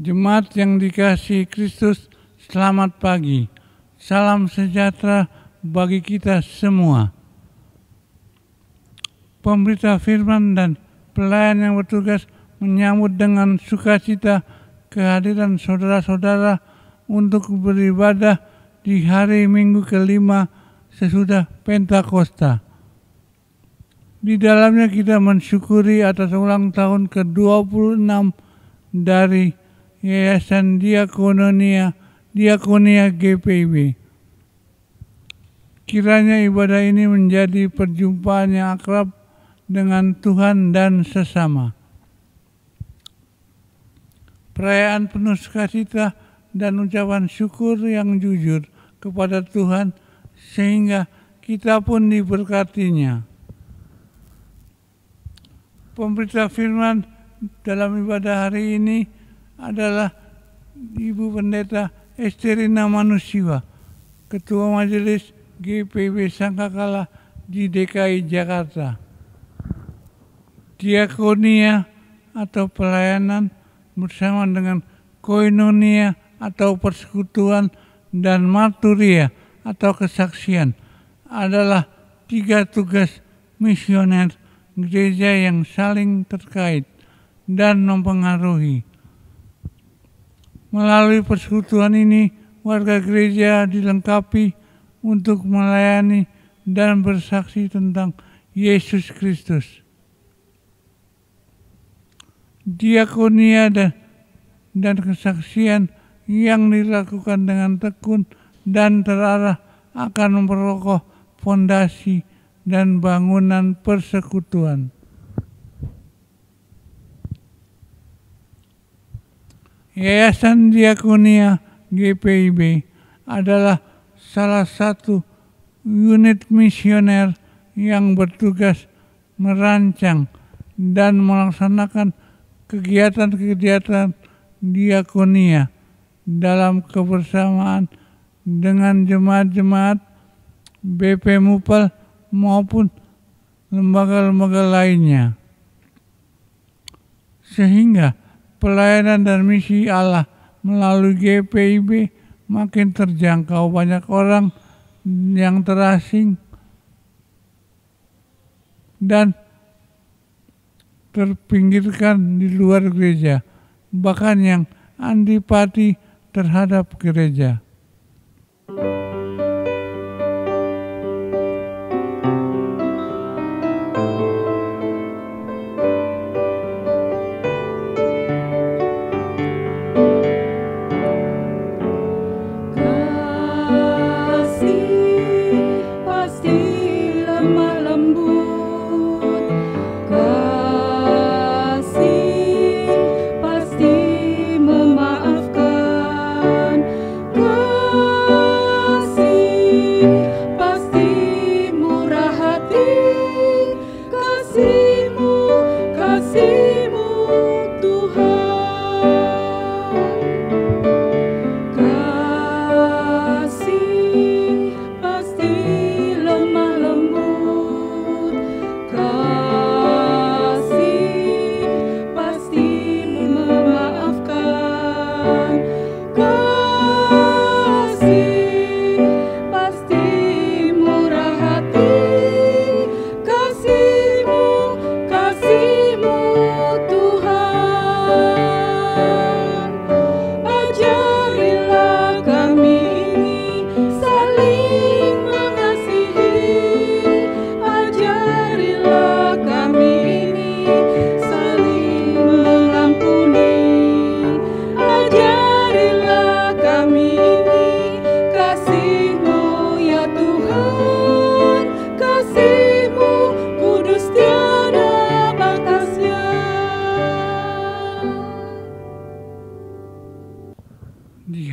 Jemaat yang dikasihi Kristus, selamat pagi. Salam sejahtera bagi kita semua. Pemberita firman dan pelayan yang bertugas menyambut dengan sukacita kehadiran saudara-saudara untuk beribadah di hari Minggu kelima sesudah Pentakosta. Di dalamnya kita mensyukuri atas ulang tahun ke-26 dari Yayasan Diakonia GPIB. Kiranya ibadah ini menjadi perjumpaan yang akrab dengan Tuhan dan sesama. Perayaan penuh sukacita dan ucapan syukur yang jujur kepada Tuhan sehingga kita pun diberkatinya. Pemberita firman dalam ibadah hari ini adalah Ibu Pendeta Esterina Manusiwa, Ketua Majelis GPIB Sangkakala di DKI Jakarta. Diakonia atau pelayanan bersama dengan koinonia atau persekutuan dan marturia atau kesaksian adalah 3 tugas misioner gereja yang saling terkait dan mempengaruhi. Melalui persekutuan ini, warga gereja dilengkapi untuk melayani dan bersaksi tentang Yesus Kristus. Diakonia dan kesaksian yang dilakukan dengan tekun dan terarah akan memperkokoh fondasi dan bangunan persekutuan. Yayasan Diakonia GPIB adalah salah satu unit misioner yang bertugas merancang dan melaksanakan kegiatan-kegiatan diakonia dalam kebersamaan dengan jemaat-jemaat BP Mupal maupun lembaga-lembaga lainnya. Sehingga pelayanan dan misi Allah melalui GPIB makin terjangkau banyak orang yang terasing dan terpinggirkan di luar gereja, bahkan yang antipati terhadap gereja.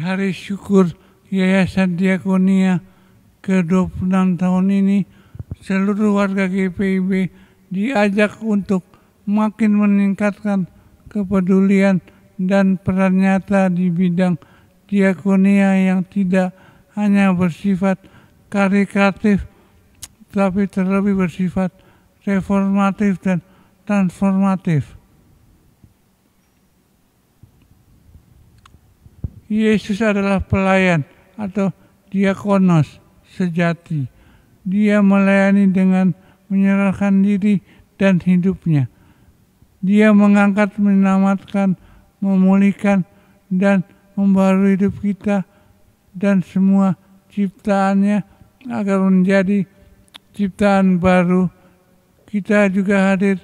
Hari syukur Yayasan Diakonia ke-26 tahun ini, seluruh warga GPIB diajak untuk makin meningkatkan kepedulian dan peran nyata di bidang diakonia yang tidak hanya bersifat karitatif, tapi terlebih bersifat reformatif dan transformatif. Yesus adalah pelayan atau diakonos sejati. Dia melayani dengan menyerahkan diri dan hidupnya. Dia mengangkat, menyelamatkan, memulihkan, dan membaharui hidup kita dan semua ciptaannya agar menjadi ciptaan baru. Kita juga hadir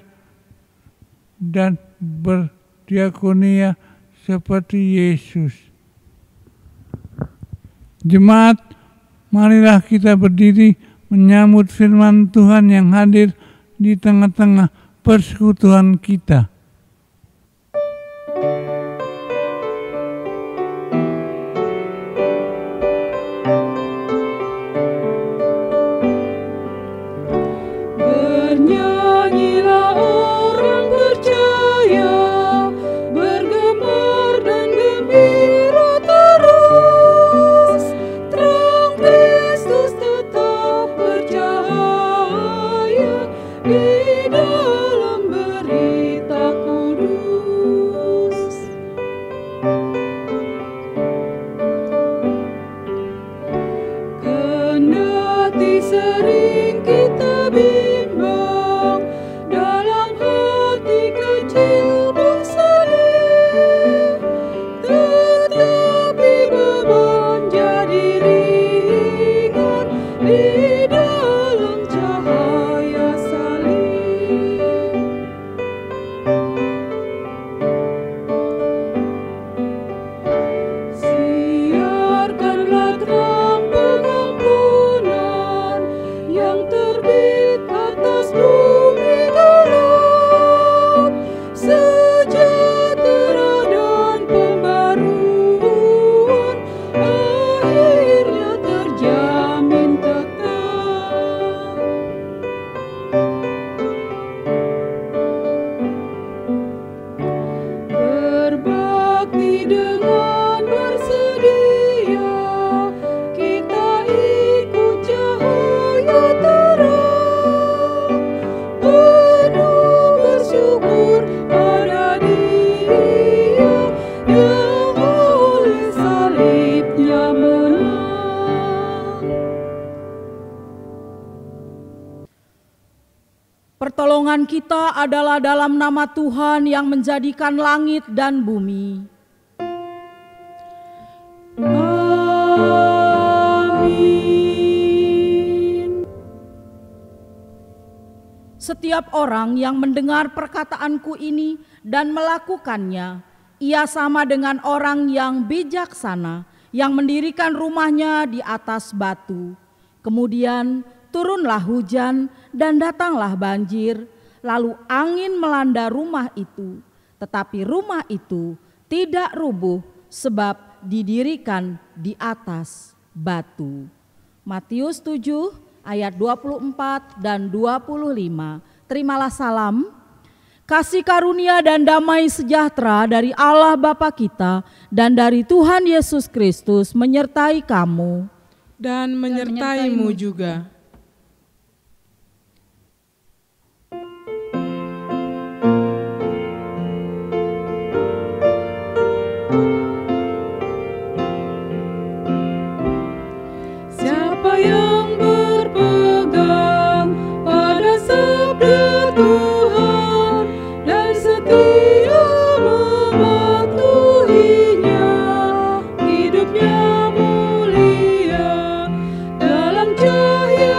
dan berdiakonia seperti Yesus. Jemaat, marilah kita berdiri menyambut firman Tuhan yang hadir di tengah-tengah persekutuan kita. Pertolongan kita adalah dalam nama Tuhan yang menjadikan langit dan bumi. Amin. Setiap orang yang mendengar perkataanku ini dan melakukannya, ia sama dengan orang yang bijaksana yang mendirikan rumahnya di atas batu. Kemudian turunlah hujan dan datanglah banjir, lalu angin melanda rumah itu. Tetapi rumah itu tidak rubuh sebab didirikan di atas batu. Matius 7 ayat 24 dan 25. Terimalah salam, kasih karunia dan damai sejahtera dari Allah Bapa kita dan dari Tuhan Yesus Kristus menyertai kamu. Dan menyertaimu juga. Hidupnya mulia dalam cahaya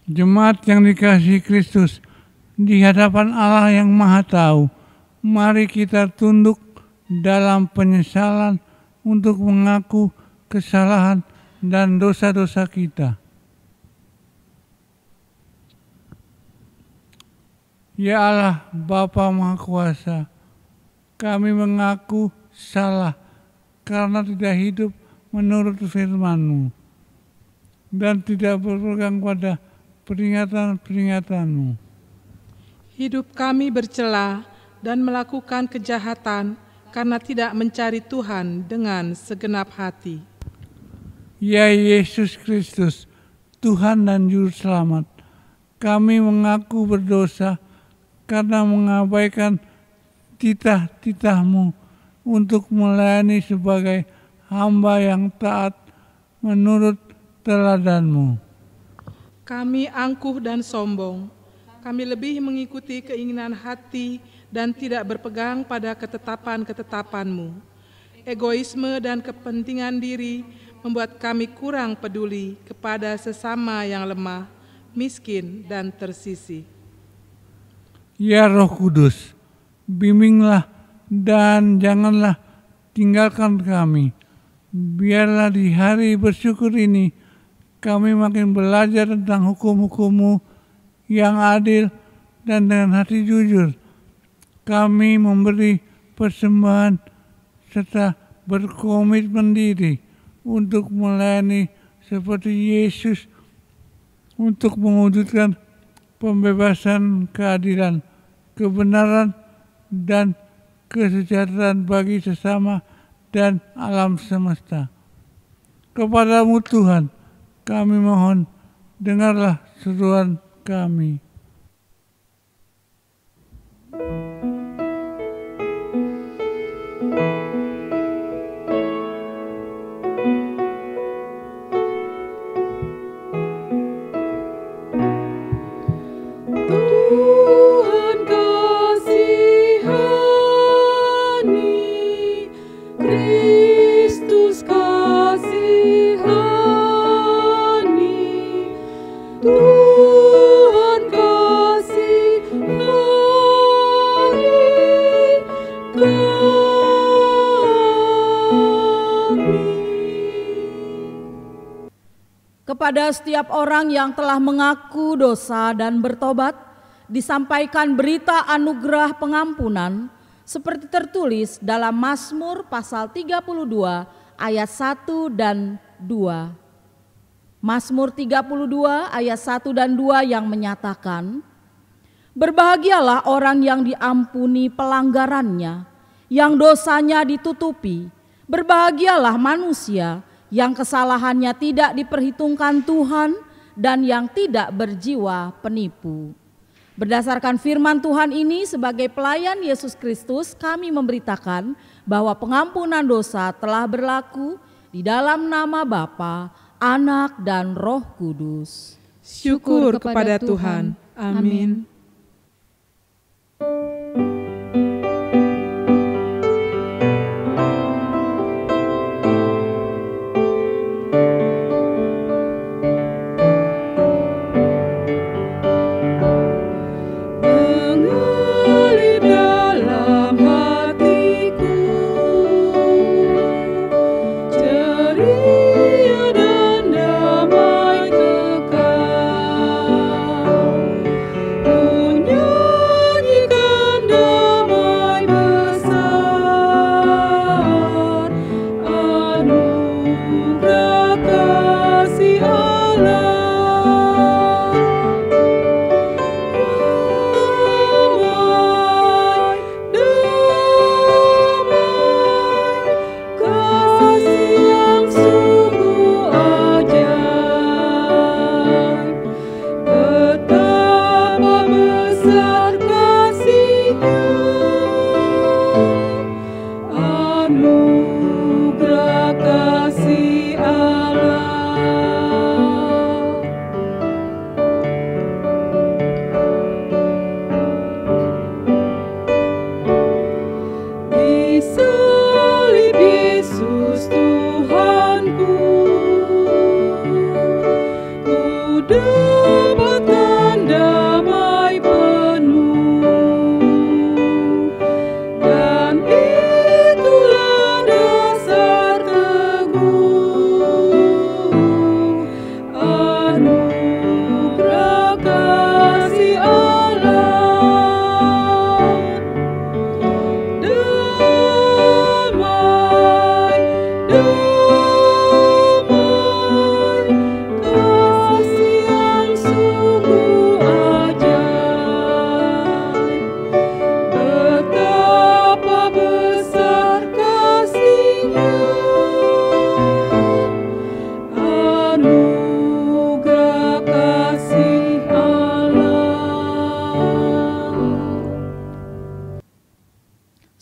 Jemaat yang dikasihi Kristus, di hadapan Allah yang Maha Tahu, mari kita tunduk dalam penyesalan untuk mengaku kesalahan dan dosa-dosa kita. Ya Allah, Bapa Maha Kuasa, kami mengaku salah karena tidak hidup menurut firman-Mu dan tidak berpegang pada peringatan-peringatan-Mu. Hidup kami bercela dan melakukan kejahatan karena tidak mencari Tuhan dengan segenap hati. Ya Yesus Kristus, Tuhan dan Juru Selamat, kami mengaku berdosa karena mengabaikan titah-titah-Mu untuk melayani sebagai hamba yang taat menurut teladan-Mu. Kami angkuh dan sombong. Kami lebih mengikuti keinginan hati dan tidak berpegang pada ketetapan-ketetapan-Mu. Egoisme dan kepentingan diri membuat kami kurang peduli kepada sesama yang lemah, miskin, dan tersisih. Ya Roh Kudus, bimbinglah dan janganlah tinggalkan kami. Biarlah di hari bersyukur ini kami makin belajar tentang hukum-hukum-Mu yang adil dan dengan hati jujur. Kami memberi persembahan serta berkomitmen diri untuk melayani seperti Yesus untuk mewujudkan pembebasan, keadilan, kebenaran, dan kesejahteraan bagi sesama dan alam semesta. Kepadamu Tuhan, kami mohon, dengarlah seruan kami. Kepada setiap orang yang telah mengaku dosa dan bertobat, disampaikan berita anugerah pengampunan seperti tertulis dalam Mazmur pasal 32 ayat 1 dan 2. Mazmur 32 ayat 1 dan 2 yang menyatakan, berbahagialah orang yang diampuni pelanggarannya, yang dosanya ditutupi. Berbahagialah manusia yang kesalahannya tidak diperhitungkan Tuhan dan yang tidak berjiwa penipu. Berdasarkan firman Tuhan ini, sebagai pelayan Yesus Kristus, kami memberitakan bahwa pengampunan dosa telah berlaku di dalam nama Bapa, Anak, dan Roh Kudus. Syukur kepada Tuhan. Amin. Nyanyikan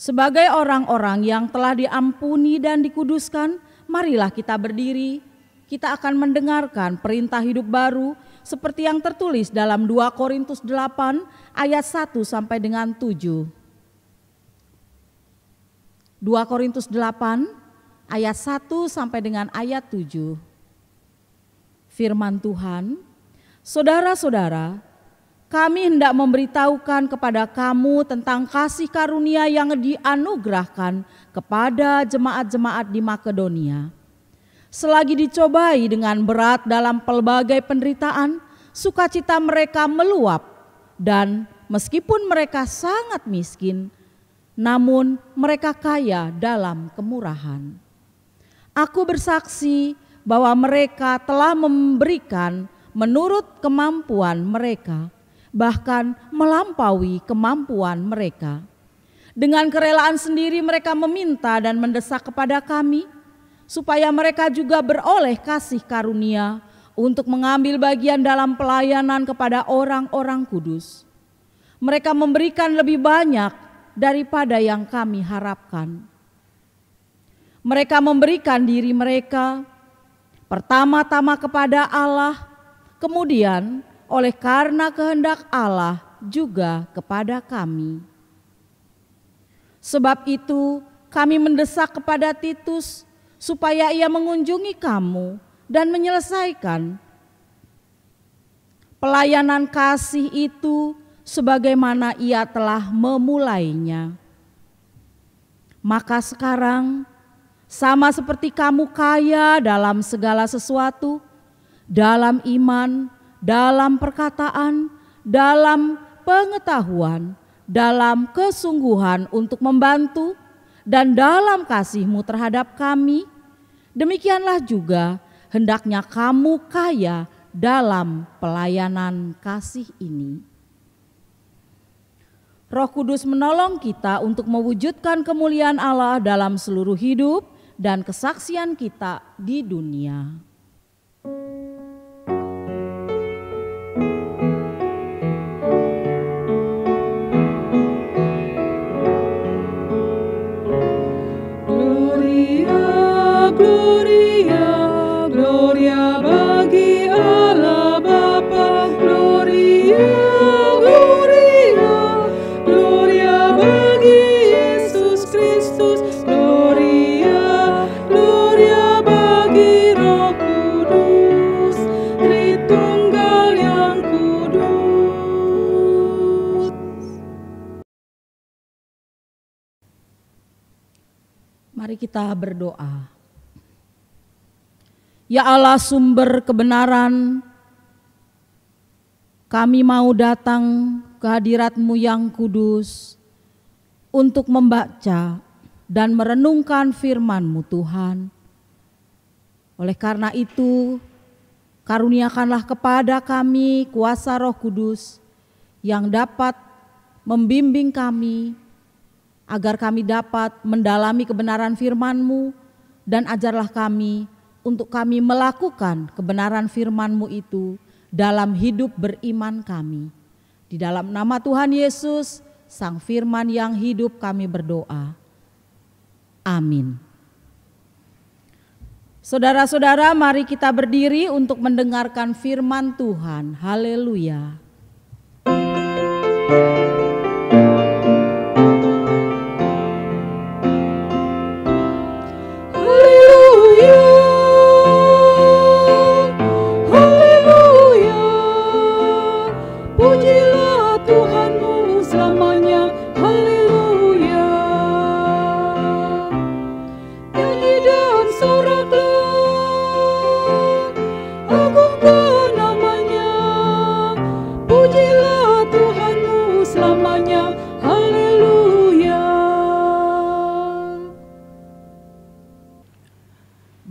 Sebagai orang-orang yang telah diampuni dan dikuduskan, marilah kita berdiri. Kita akan mendengarkan perintah hidup baru seperti yang tertulis dalam 2 Korintus 8 ayat 1 sampai dengan 7. 2 Korintus 8 ayat 1 sampai dengan ayat 7. Firman Tuhan, saudara-saudara, kami hendak memberitahukan kepada kamu tentang kasih karunia yang dianugerahkan kepada jemaat-jemaat di Makedonia. Selagi dicobai dengan berat dalam pelbagai penderitaan, sukacita mereka meluap, dan meskipun mereka sangat miskin, namun mereka kaya dalam kemurahan. Aku bersaksi bahwa mereka telah memberikan menurut kemampuan mereka, bahkan melampaui kemampuan mereka. Dengan kerelaan sendiri mereka meminta dan mendesak kepada kami, supaya mereka juga beroleh kasih karunia untuk mengambil bagian dalam pelayanan kepada orang-orang kudus. Mereka memberikan lebih banyak daripada yang kami harapkan. Mereka memberikan diri mereka pertama-tama kepada Allah, kemudian oleh karena kehendak Allah juga kepada kami. Sebab itu kami mendesak kepada Titus supaya ia mengunjungi kamu dan menyelesaikan pelayanan kasih itu sebagaimana ia telah memulainya. Maka sekarang sama seperti kamu kaya dalam segala sesuatu, dalam iman, dalam perkataan, dalam pengetahuan, dalam kesungguhan untuk membantu, dan dalam kasihmu terhadap kami, demikianlah juga hendaknya kamu kaya dalam pelayanan kasih ini. Roh Kudus menolong kita untuk mewujudkan kemuliaan Allah dalam seluruh hidup dan kesaksian kita di dunia. Mari kita berdoa. Ya Allah, sumber kebenaran, kami mau datang ke hadirat-Mu yang kudus untuk membaca dan merenungkan firman-Mu Tuhan. Oleh karena itu, karuniakanlah kepada kami kuasa Roh Kudus yang dapat membimbing kami, agar kami dapat mendalami kebenaran firman-Mu, dan ajarlah kami untuk kami melakukan kebenaran firman-Mu itu dalam hidup beriman kami. Di dalam nama Tuhan Yesus, Sang Firman yang hidup, kami berdoa. Amin. Saudara-saudara, mari kita berdiri untuk mendengarkan firman Tuhan. Haleluya.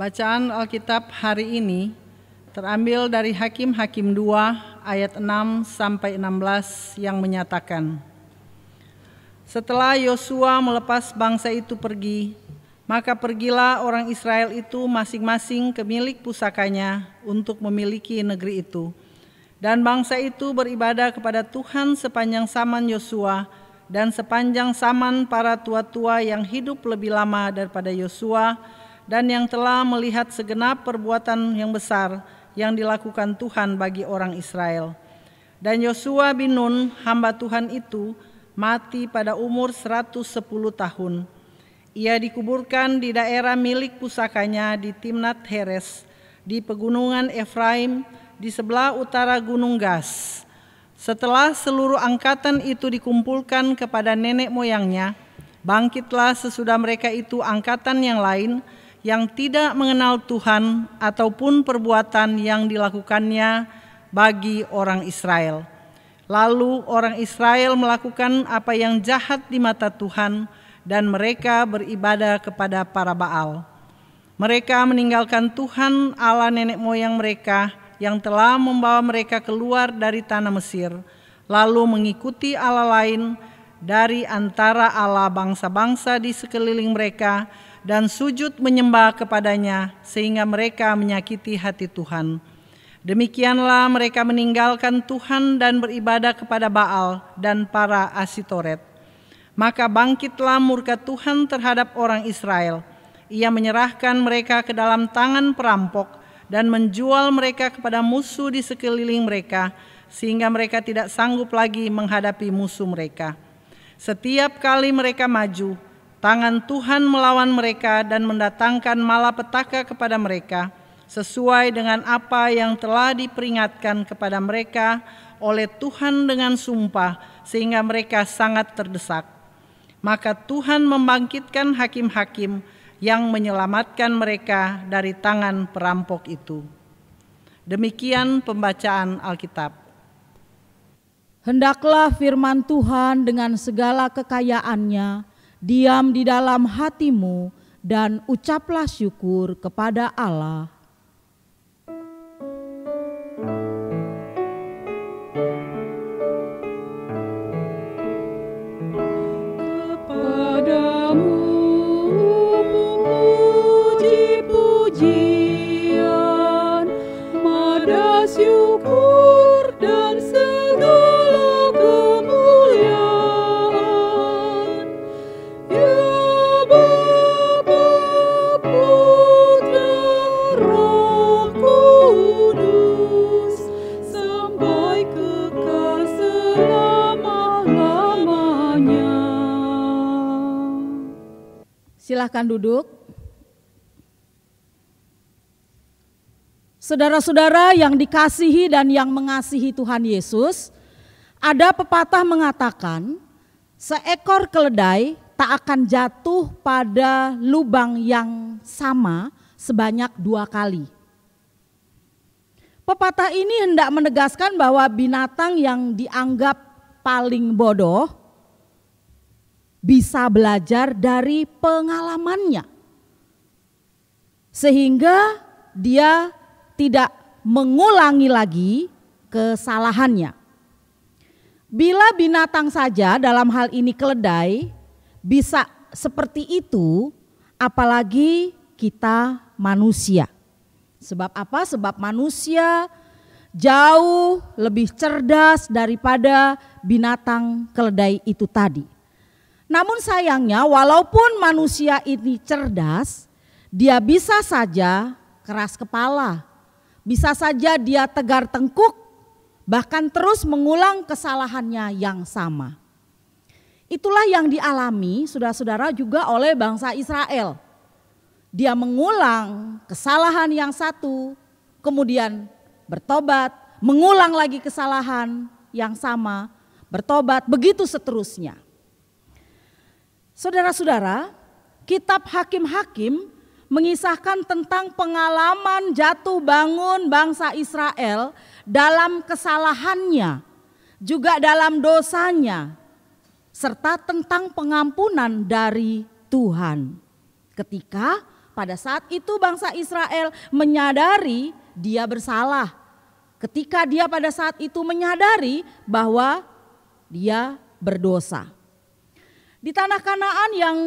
Bacaan Alkitab hari ini terambil dari Hakim-Hakim 2 ayat 6 sampai 16 yang menyatakan, setelah Yosua melepas bangsa itu pergi, maka pergilah orang Israel itu masing-masing ke milik pusakanya untuk memiliki negeri itu. Dan bangsa itu beribadah kepada Tuhan sepanjang zaman Yosua dan sepanjang zaman para tua-tua yang hidup lebih lama daripada Yosua dan yang telah melihat segenap perbuatan yang besar yang dilakukan Tuhan bagi orang Israel. Dan Yosua bin Nun, hamba Tuhan itu, mati pada umur 110 tahun. Ia dikuburkan di daerah milik pusakanya di Timnat Heres, di pegunungan Efraim, di sebelah utara Gunung Gas. Setelah seluruh angkatan itu dikumpulkan kepada nenek moyangnya, bangkitlah sesudah mereka itu angkatan yang lain yang tidak mengenal Tuhan ataupun perbuatan yang dilakukannya bagi orang Israel. Lalu orang Israel melakukan apa yang jahat di mata Tuhan dan mereka beribadah kepada para Baal. Mereka meninggalkan Tuhan Allah nenek moyang mereka yang telah membawa mereka keluar dari tanah Mesir, lalu mengikuti Allah lain dari antara Allah bangsa-bangsa di sekeliling mereka dan sujud menyembah kepadanya sehingga mereka menyakiti hati Tuhan. Demikianlah mereka meninggalkan Tuhan dan beribadah kepada Baal dan para Asitoret. Maka bangkitlah murka Tuhan terhadap orang Israel. Ia menyerahkan mereka ke dalam tangan perampok dan menjual mereka kepada musuh di sekeliling mereka, sehingga mereka tidak sanggup lagi menghadapi musuh mereka. Setiap kali mereka maju, tangan Tuhan melawan mereka dan mendatangkan malapetaka kepada mereka, sesuai dengan apa yang telah diperingatkan kepada mereka oleh Tuhan dengan sumpah, sehingga mereka sangat terdesak. Maka Tuhan membangkitkan hakim-hakim yang menyelamatkan mereka dari tangan perampok itu. Demikian pembacaan Alkitab. Hendaklah firman Tuhan dengan segala kekayaannya diam di dalam hatimu dan ucaplah syukur kepada Allah. Silahkan duduk. Saudara-saudara yang dikasihi dan yang mengasihi Tuhan Yesus, ada pepatah mengatakan, seekor keledai tak akan jatuh pada lubang yang sama sebanyak 2 kali. Pepatah ini hendak menegaskan bahwa binatang yang dianggap paling bodoh bisa belajar dari pengalamannya, sehingga dia tidak mengulangi lagi kesalahannya. Bila binatang saja, dalam hal ini keledai, bisa seperti itu, apalagi kita manusia. Sebab apa? Sebab manusia jauh lebih cerdas daripada binatang keledai itu tadi. Namun sayangnya walaupun manusia ini cerdas, dia bisa saja keras kepala, bisa saja dia tegar tengkuk, bahkan terus mengulang kesalahannya yang sama. Itulah yang dialami saudara-saudara juga oleh bangsa Israel. Dia mengulang kesalahan yang satu, kemudian bertobat, mengulang lagi kesalahan yang sama, bertobat, begitu seterusnya. Saudara-saudara, kitab Hakim-Hakim mengisahkan tentang pengalaman jatuh bangun bangsa Israel dalam kesalahannya, juga dalam dosanya, serta tentang pengampunan dari Tuhan. Ketika pada saat itu bangsa Israel menyadari dia bersalah, ketika dia pada saat itu menyadari bahwa dia berdosa. Di tanah Kanaan yang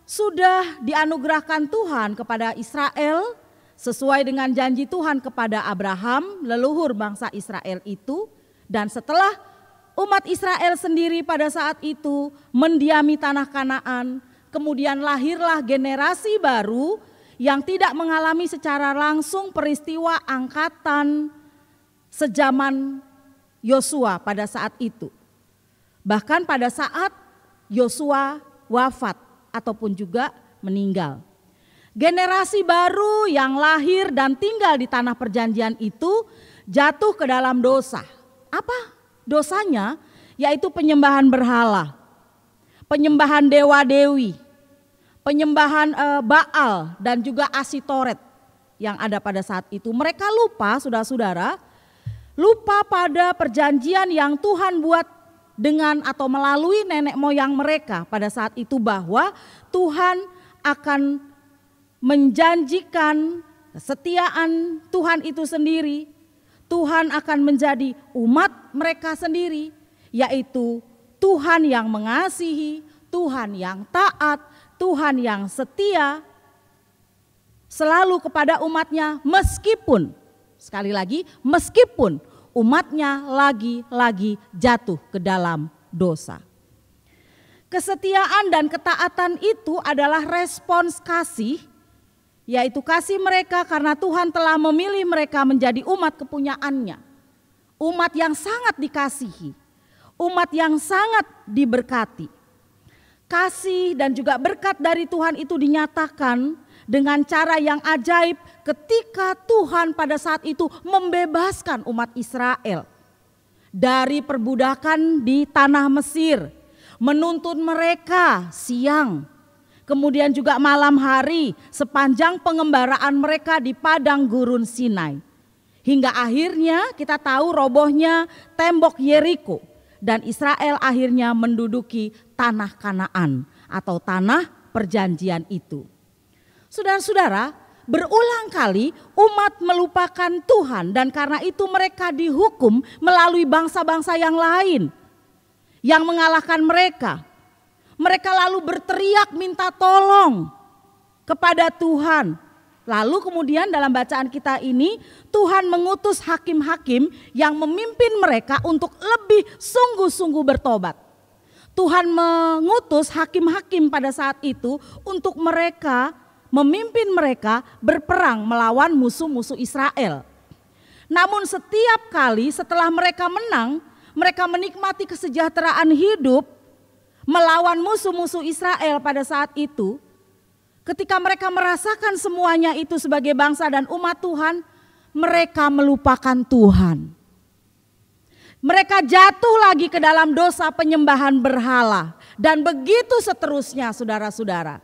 sudah dianugerahkan Tuhan kepada Israel sesuai dengan janji Tuhan kepada Abraham, leluhur bangsa Israel itu, dan setelah Umat Israel sendiri pada saat itu mendiami tanah Kanaan, kemudian lahirlah generasi baru yang tidak mengalami secara langsung peristiwa angkatan sejaman Yosua pada saat itu. Bahkan pada saat Yosua wafat ataupun juga meninggal. Generasi baru yang lahir dan tinggal di tanah perjanjian itu jatuh ke dalam dosa. Apa dosanya? Yaitu penyembahan berhala, penyembahan dewa-dewi, penyembahan Baal dan juga Asitoret yang ada pada saat itu. Mereka lupa, saudara-saudara, lupa pada perjanjian yang Tuhan buat dengan atau melalui nenek moyang mereka pada saat itu, bahwa Tuhan akan menjanjikan kesetiaan Tuhan itu sendiri. Tuhan akan menjadi umat mereka sendiri, yaitu Tuhan yang mengasihi, Tuhan yang taat, Tuhan yang setia selalu kepada umatnya, meskipun, sekali lagi, meskipun umatnya lagi-lagi jatuh ke dalam dosa. Kesetiaan dan ketaatan itu adalah respons kasih, yaitu kasih mereka karena Tuhan telah memilih mereka menjadi umat kepunyaannya. Umat yang sangat dikasihi, umat yang sangat diberkati. Kasih dan juga berkat dari Tuhan itu dinyatakan dengan cara yang ajaib ketika Tuhan pada saat itu membebaskan umat Israel dari perbudakan di tanah Mesir, menuntun mereka siang, kemudian juga malam hari sepanjang pengembaraan mereka di padang gurun Sinai. Hingga akhirnya kita tahu robohnya tembok Yeriko dan Israel akhirnya menduduki tanah Kanaan atau tanah perjanjian itu. Saudara-saudara, berulang kali umat melupakan Tuhan dan karena itu mereka dihukum melalui bangsa-bangsa yang lain yang mengalahkan mereka. Mereka lalu berteriak minta tolong kepada Tuhan. Lalu kemudian dalam bacaan kita ini Tuhan mengutus hakim-hakim yang memimpin mereka untuk lebih sungguh-sungguh bertobat. Tuhan mengutus hakim-hakim pada saat itu untuk mereka memimpin mereka berperang melawan musuh-musuh Israel. Namun setiap kali setelah mereka menang, mereka menikmati kesejahteraan hidup melawan musuh-musuh Israel pada saat itu. Ketika mereka merasakan semuanya itu sebagai bangsa dan umat Tuhan, mereka melupakan Tuhan. Mereka jatuh lagi ke dalam dosa penyembahan berhala dan begitu seterusnya, saudara-saudara.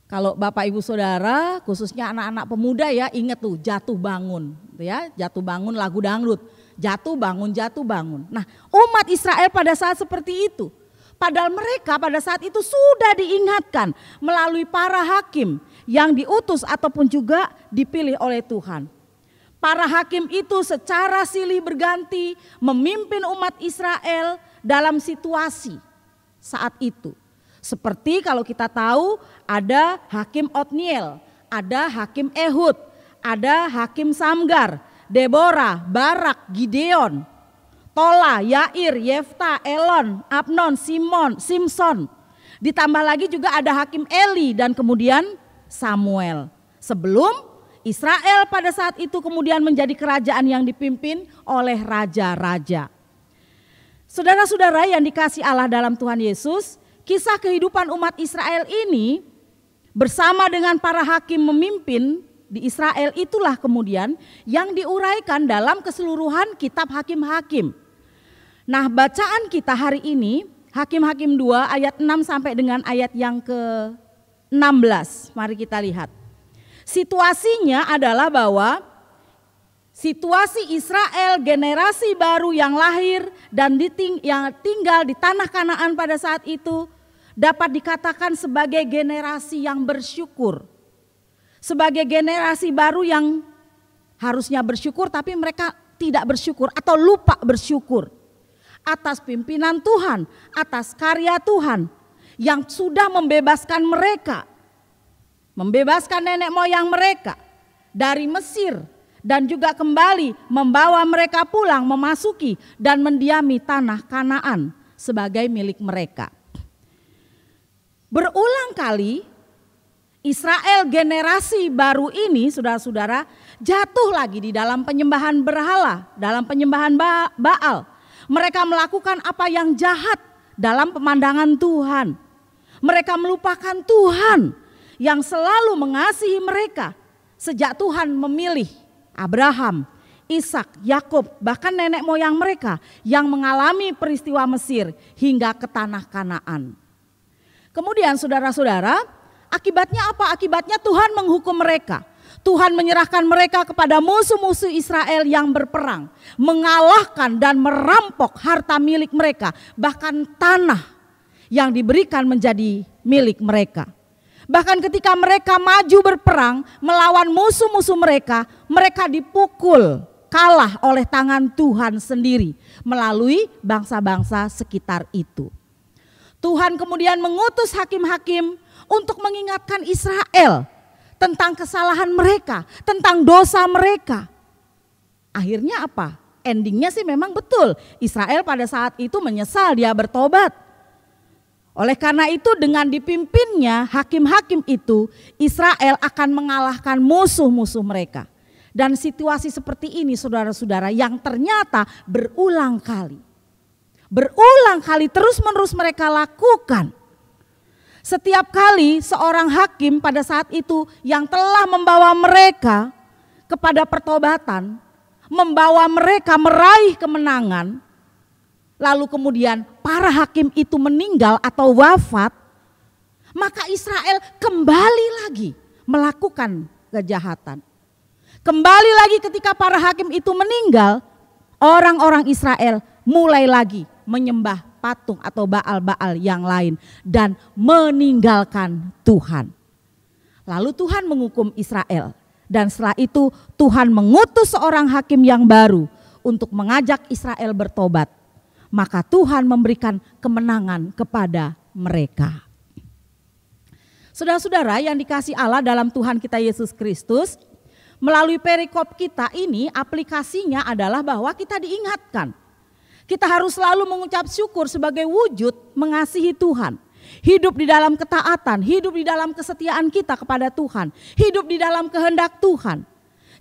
Kalau Bapak Ibu Saudara, khususnya anak-anak pemuda ya, ingat tuh jatuh bangun, ya, jatuh bangun lagu dangdut, jatuh bangun. Nah, umat Israel pada saat seperti itu, padahal mereka pada saat itu sudah diingatkan melalui para hakim yang diutus ataupun juga dipilih oleh Tuhan. Para hakim itu secara silih berganti memimpin umat Israel dalam situasi saat itu. Seperti kalau kita tahu ada hakim Otniel, ada hakim Ehud, ada hakim Samgar, Deborah, Barak, Gideon, Tola, Yair, Yefta, Elon, Abnon, Simson. Ditambah lagi juga ada hakim Eli dan kemudian Samuel. Sebelum Israel pada saat itu kemudian menjadi kerajaan yang dipimpin oleh raja-raja. Saudara-saudara yang dikasihi Allah dalam Tuhan Yesus, kisah kehidupan umat Israel ini bersama dengan para hakim memimpin di Israel itulah kemudian yang diuraikan dalam keseluruhan kitab Hakim-Hakim. Nah, bacaan kita hari ini Hakim-Hakim 2 ayat 6 sampai dengan ayat yang ke-16. Mari kita lihat. Situasinya adalah bahwa situasi Israel generasi baru yang lahir dan yang tinggal di tanah Kanaan pada saat itu dapat dikatakan sebagai generasi yang bersyukur. Sebagai generasi baru yang harusnya bersyukur tapi mereka tidak bersyukur atau lupa bersyukur atas pimpinan Tuhan, atas karya Tuhan yang sudah membebaskan mereka, membebaskan nenek moyang mereka dari Mesir, dan juga kembali membawa mereka pulang memasuki dan mendiami tanah Kanaan sebagai milik mereka. Berulang kali Israel generasi baru ini, saudara-saudara, jatuh lagi di dalam penyembahan berhala, dalam penyembahan Baal. Mereka melakukan apa yang jahat dalam pemandangan Tuhan. Mereka melupakan Tuhan yang selalu mengasihi mereka sejak Tuhan memilih Abraham, Ishak, Yakub, bahkan nenek moyang mereka yang mengalami peristiwa Mesir hingga ke tanah Kanaan. Kemudian saudara-saudara, akibatnya apa? Akibatnya Tuhan menghukum mereka. Tuhan menyerahkan mereka kepada musuh-musuh Israel yang berperang, mengalahkan dan merampok harta milik mereka, bahkan tanah yang diberikan menjadi milik mereka. Bahkan ketika mereka maju berperang melawan musuh-musuh mereka, mereka dipukul, kalah oleh tangan Tuhan sendiri melalui bangsa-bangsa sekitar itu. Tuhan kemudian mengutus hakim-hakim untuk mengingatkan Israel tentang kesalahan mereka, tentang dosa mereka. Akhirnya apa? Endingnya sih memang betul. Israel pada saat itu menyesal, dia bertobat. Oleh karena itu dengan dipimpinnya hakim-hakim itu, Israel akan mengalahkan musuh-musuh mereka. Dan situasi seperti ini saudara-saudara yang ternyata berulang kali. Berulang kali terus-menerus mereka lakukan. Setiap kali seorang hakim pada saat itu yang telah membawa mereka kepada pertobatan, membawa mereka meraih kemenangan, lalu kemudian para hakim itu meninggal atau wafat, maka Israel kembali lagi melakukan kejahatan. Kembali lagi ketika para hakim itu meninggal, orang-orang Israel mulai lagi menyembah patung atau Baal-Baal yang lain dan meninggalkan Tuhan. Lalu Tuhan menghukum Israel dan setelah itu Tuhan mengutus seorang hakim yang baru untuk mengajak Israel bertobat. Maka Tuhan memberikan kemenangan kepada mereka. Saudara-saudara yang dikasihi Allah dalam Tuhan kita Yesus Kristus, melalui perikop kita ini aplikasinya adalah bahwa kita diingatkan. Kita harus selalu mengucap syukur sebagai wujud mengasihi Tuhan. Hidup di dalam ketaatan, hidup di dalam kesetiaan kita kepada Tuhan, hidup di dalam kehendak Tuhan.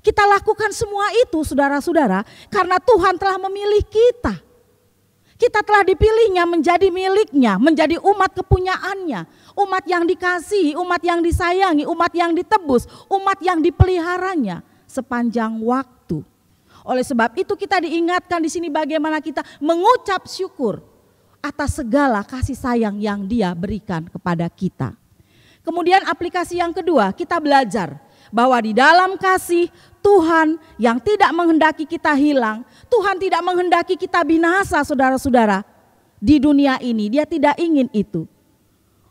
Kita lakukan semua itu saudara-saudara karena Tuhan telah memilih kita. Kita telah dipilihnya menjadi miliknya, menjadi umat kepunyaannya. Umat yang dikasihi, umat yang disayangi, umat yang ditebus, umat yang dipeliharanya sepanjang waktu. Oleh sebab itu kita diingatkan di sini bagaimana kita mengucap syukur atas segala kasih sayang yang Dia berikan kepada kita. Kemudian aplikasi yang kedua, kita belajar bahwa di dalam kasih Tuhan yang tidak menghendaki kita hilang, Tuhan tidak menghendaki kita binasa saudara-saudara di dunia ini, Dia tidak ingin itu.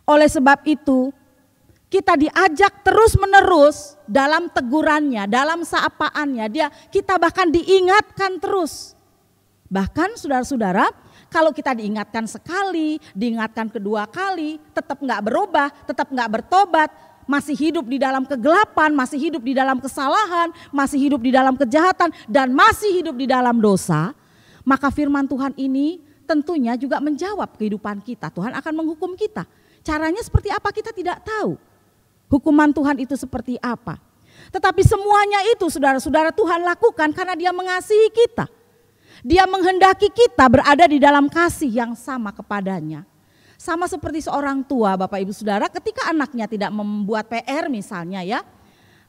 Oleh sebab itu kita diajak terus-menerus dalam tegurannya, dalam saapaannya, kita bahkan diingatkan terus. Bahkan saudara-saudara, kalau kita diingatkan sekali, diingatkan kedua kali, tetap nggak berubah, tetap nggak bertobat, masih hidup di dalam kegelapan, masih hidup di dalam kesalahan, masih hidup di dalam kejahatan, dan masih hidup di dalam dosa, maka firman Tuhan ini tentunya juga menjawab kehidupan kita. Tuhan akan menghukum kita. Caranya seperti apa kita tidak tahu. Hukuman Tuhan itu seperti apa. Tetapi semuanya itu saudara-saudara Tuhan lakukan karena Dia mengasihi kita. Dia menghendaki kita berada di dalam kasih yang sama kepadanya. Sama seperti seorang tua Bapak Ibu Saudara ketika anaknya tidak membuat PR misalnya ya.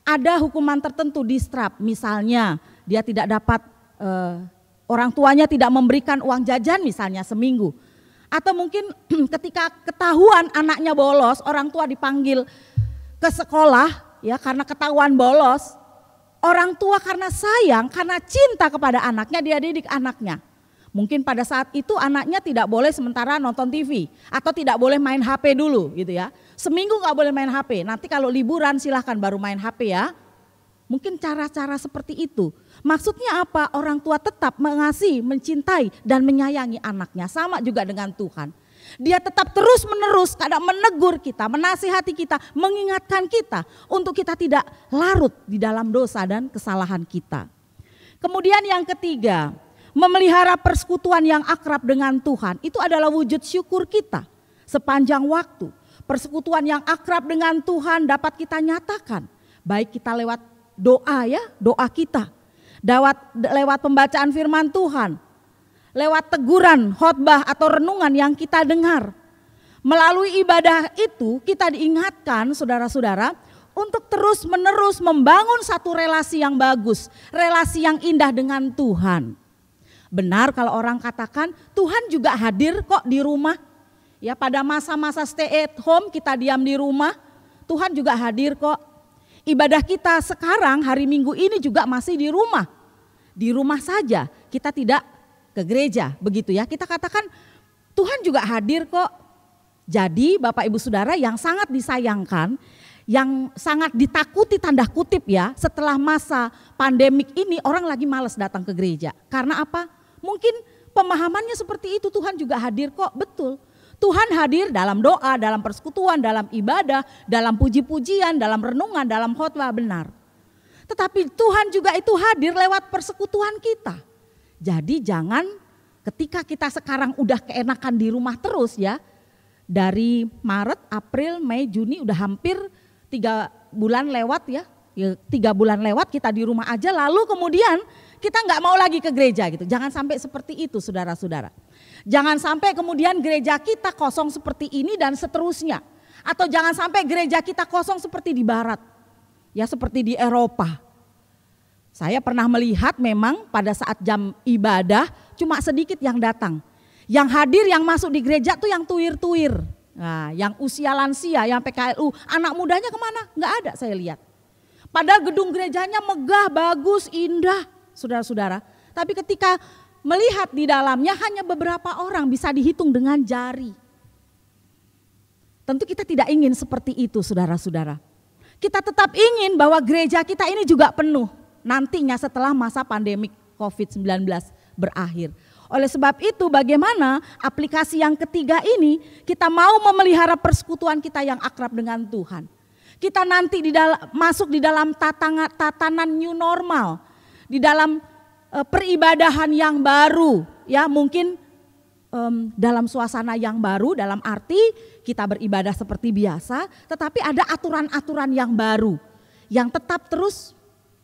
Ada hukuman tertentu distrap misalnya dia tidak dapat orang tuanya tidak memberikan uang jajan misalnya seminggu. Atau mungkin ketika ketahuan anaknya bolos orang tua dipanggil ke sekolah ya karena ketahuan bolos. Orang tua karena sayang, karena cinta kepada anaknya dia didik anaknya. Mungkin pada saat itu anaknya tidak boleh sementara nonton TV atau tidak boleh main HP dulu gitu ya. Seminggu gak boleh main HP, nanti kalau liburan silahkan baru main HP ya. Mungkin cara-cara seperti itu. Maksudnya apa? Orang tua tetap mengasihi, mencintai dan menyayangi anaknya. Sama juga dengan Tuhan. Dia tetap terus menerus kadang menegur kita, menasihati kita, mengingatkan kita untuk kita tidak larut di dalam dosa dan kesalahan kita. Kemudian yang ketiga, memelihara persekutuan yang akrab dengan Tuhan, itu adalah wujud syukur kita sepanjang waktu. Persekutuan yang akrab dengan Tuhan dapat kita nyatakan, baik kita lewat doa ya, doa kita, lewat pembacaan firman Tuhan, lewat teguran, khotbah atau renungan yang kita dengar. Melalui ibadah itu kita diingatkan saudara-saudara untuk terus menerus membangun satu relasi yang bagus, relasi yang indah dengan Tuhan. Benar kalau orang katakan Tuhan juga hadir kok di rumah. Ya, pada masa-masa stay at home kita diam di rumah, Tuhan juga hadir kok. Ibadah kita sekarang hari Minggu ini juga masih di rumah. Di rumah saja, kita tidak ke gereja, begitu ya. Kita katakan Tuhan juga hadir kok. Jadi Bapak Ibu Saudara yang sangat disayangkan, yang sangat ditakuti tanda kutip ya, setelah masa pandemik ini orang lagi malas datang ke gereja. Karena apa? Mungkin pemahamannya seperti itu, Tuhan juga hadir kok, betul. Tuhan hadir dalam doa, dalam persekutuan, dalam ibadah, dalam puji-pujian, dalam renungan, dalam khotbah, benar. Tetapi Tuhan juga itu hadir lewat persekutuan kita. Jadi jangan ketika kita sekarang udah keenakan di rumah terus ya, dari Maret, April, Mei, Juni udah hampir 3 bulan lewat ya, 3 bulan lewat kita di rumah aja, lalu kemudian kita nggak mau lagi ke gereja gitu. Jangan sampai seperti itu saudara-saudara. Jangan sampai kemudian gereja kita kosong seperti ini dan seterusnya. Atau jangan sampai gereja kita kosong seperti di barat. Ya seperti di Eropa. Saya pernah melihat memang pada saat jam ibadah cuma sedikit yang datang. Yang hadir yang masuk di gereja tuh yang tuir-tuir. Nah, yang usia lansia, yang PKLU, anak mudanya kemana? Nggak ada saya lihat. Padahal gedung gerejanya megah, bagus, indah saudara-saudara. Tapi ketika melihat di dalamnya hanya beberapa orang bisa dihitung dengan jari. Tentu kita tidak ingin seperti itu saudara-saudara. Kita tetap ingin bahwa gereja kita ini juga penuh nantinya setelah masa pandemik COVID-19 berakhir. Oleh sebab itu bagaimana aplikasi yang ketiga ini kita mau memelihara persekutuan kita yang akrab dengan Tuhan. Kita nanti masuk di dalam tatanan new normal, di dalam peribadahan yang baru, ya mungkin dalam suasana yang baru, dalam arti kita beribadah seperti biasa, tetapi ada aturan-aturan yang baru yang tetap terus